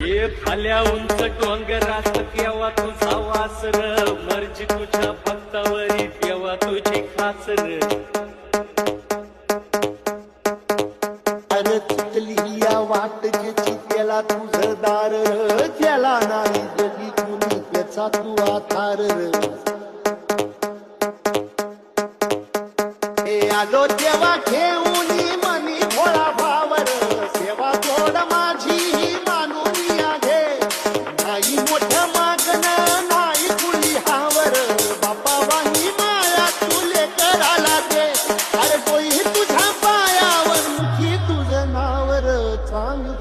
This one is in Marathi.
ये फाल्या उंच डोंगरात केव्हा तुझा वासर मर्जी तुझ्या भक्तावरी तेव्हा तुझी खासर अरे चुकली या वाट ज्याची त्याला तुझं दार त्याला नाही जगी कुणी त्याचा तू आधार हे आलो तेव्हा घेऊन मनी भोळा भावर सेवा जोड माझी ही मानून या घे नाही मोठं मागण नाही कुणी हावर बापा वाही माया तुले कराला दे अरे कोई तुझ्या पायावर मुखी तुझं नावर चांगलं